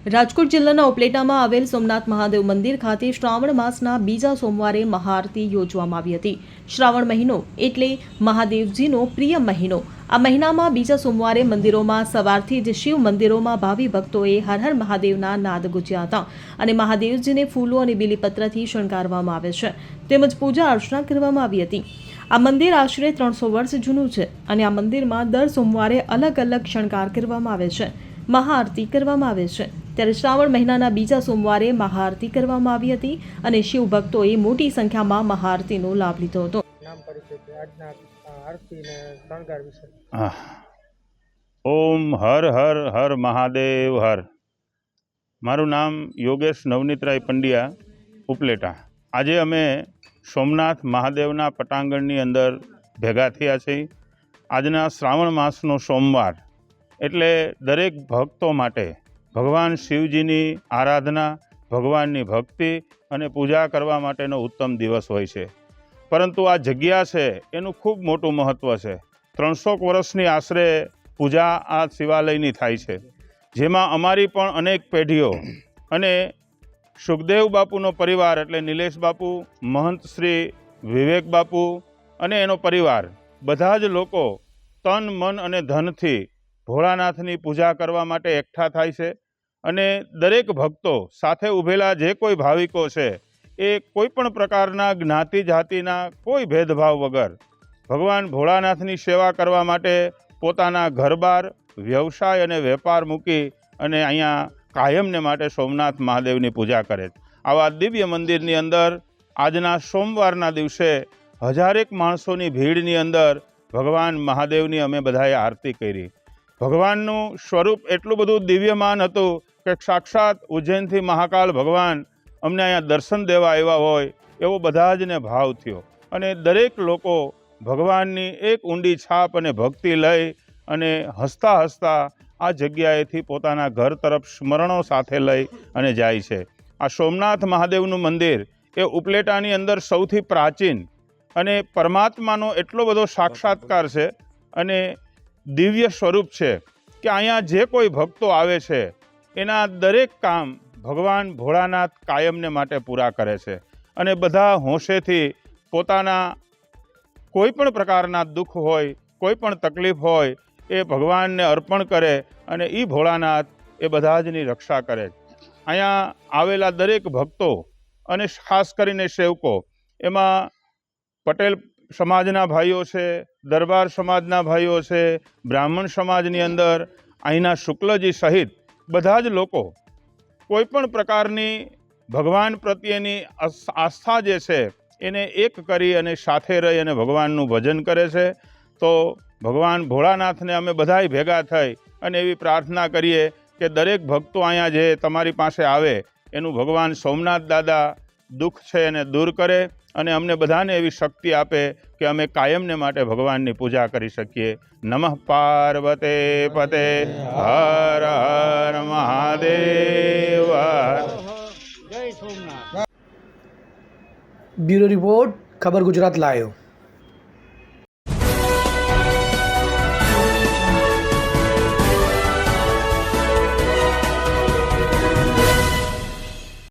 રાજકોટ જિલ્લાના ઉપલેટામાં આવેલ સોમનાથ મહાદેવ મંદિર ખાતે શ્રાવણ માસના બીજા સોમવારે મહાઆરતી યોજવામાં આવી હતી। શ્રાવણ મહિનો એટલે મહાદેવજીનો પ્રિય મહિનો। આ મહિનામાં બીજા સોમવારે મંદિરોમાં સવારથી જ શિવ મંદિરોમાં ભાવિ ભક્તોએ હર હર મહાદેવના નાદ ગુંજ્યા હતા અને મહાદેવજીને ફૂલો અને બીલીપત્રથી શણગારવામાં આવે છે તેમજ પૂજા અર્ચના કરવામાં આવી હતી। આ મંદિર આશરે 300 વર્ષ જૂનું છે અને આ મંદિરમાં દર સોમવારે અલગ અલગ શણગાર કરવામાં આવે છે, મહાઆરતી કરવામાં આવે છે। ત્યારે શ્રાવણ મહિનાના બીજા સોમવારે મહાઆરતી કરવામાં આવી હતી અને શિવ ભક્તોએ મોટી સંખ્યામાં મહાઆરતીનો લાભ લીધો હતો। ઓમ હર હર હર મહાદેવ હર। મારું નામ યોગેશ નવનીતરાય પંડ્યા, ઉપલેટા। આજે અમે સોમનાથ મહાદેવના પટાંગણની અંદર ભેગા થયા છીએ। આજના શ્રાવણ માસનો સોમવાર એટલે દરેક ભક્તો માટે ભગવાન શિવજીની આરાધના, ભગવાનની ભક્તિ અને પૂજા કરવા માટેનો ઉત્તમ દિવસ હોય છે। પરંતુ આ જગ્યા છે એનું ખૂબ મોટું મહત્ત્વ છે। 300 વર્ષની આશરે પૂજા આ શિવાલયની થાય છે, જેમાં અમારી પણ અનેક પેઢીઓ અને સુખદેવ બાપુનો પરિવાર એટલે નિલેશ બાપુ, મહંત શ્રી વિવેક બાપુ અને એનો પરિવાર બધા જ લોકો તન, મન અને ધનથી ભોળાનાથની પૂજા કરવા માટે એકઠા થાય છે અને દરેક ભક્તો સાથે ઊભેલા જે કોઈ ભાવિકો છે એ કોઈ પણ પ્રકારના જ્ઞાતિ જાતિના કોઈ ભેદભાવ વગર ભગવાન ભોળાનાથની સેવા કરવા માટે પોતાના ઘરબાર, વ્યવસાય અને વેપાર મૂકી અને અહીંયા કાયમને માટે સોમનાથ મહાદેવની પૂજા કરે। આવા દિવ્ય મંદિરની અંદર આજના સોમવારના દિવસે હજારેક માણસોની ભીડની અંદર ભગવાન મહાદેવની અમે બધાએ આરતી કરી। ભગવાનનું સ્વરૂપ એટલું બધું દિવ્યમાન હતું કે સાક્ષાત ઉજ્જૈનથી મહાકાલ ભગવાન અમને અહીંયા દર્શન દેવા આવ્યા હોય એવો બધા જને ભાવ થયો અને દરેક લોકો ભગવાનની એક ઊંડી છાપ અને ભક્તિ લઈ અને હસતા હસતા આ જગ્યાએથી પોતાના ઘર તરફ સ્મરણો સાથે લઈ અને જાય છે। આ સોમનાથ મહાદેવનું મંદિર એ ઉપલેટાની અંદર સૌથી પ્રાચીન અને પરમાત્માનો એટલો બધો સાક્ષાત્કાર છે અને દિવ્ય સ્વરૂપ છે કે અહીંયા જે કોઈ ભક્તો આવે છે એના દરેક કામ ભગવાન ભોળાનાથ કાયમને માટે પૂરા કરે છે અને બધા હોંશેથી પોતાના કોઈ પણ પ્રકારના દુઃખ હોય, કોઈ પણ તકલીફ હોય એ ભગવાનને અર્પણ કરે અને એ ભોળાનાથ એ બધા જની રક્ષા કરે। અહીંયા આવેલા દરેક ભક્તો અને ખાસ કરીને સેવકો, એમાં પટેલ સમાજના ભાઈઓ છે, દરબાર સમાજના ભાઈઓ છે, બ્રાહ્મણ સમાજની અંદર અહીંના શુક્લજી સહિત બધા જ લોકો કોઈ પણ પ્રકારની ભગવાન પ્રત્યેની આસ્થા જે છે એને એક કરી અને સાથે રહી અને ભગવાનનું ભજન કરે છે। તો ભગવાન ભોળાનાથને અમે બધાય ભેગા થઈ અને એવી પ્રાર્થના કરીએ કે દરેક ભક્તો અહીંયા જે તમારી પાસે આવે એનું ભગવાન સોમનાથ દાદા દુઃખ છે એને દૂર કરે અને અમને બધાને એવી શક્તિ આપે કે અમે કાયમને માટે ભગવાનની પૂજા કરી શકીએ। નમઃ પાર્વતે પતે હર હર મહાદેવ। બ્યુરો રિપોર્ટ, ખબર ગુજરાત લાઈવ।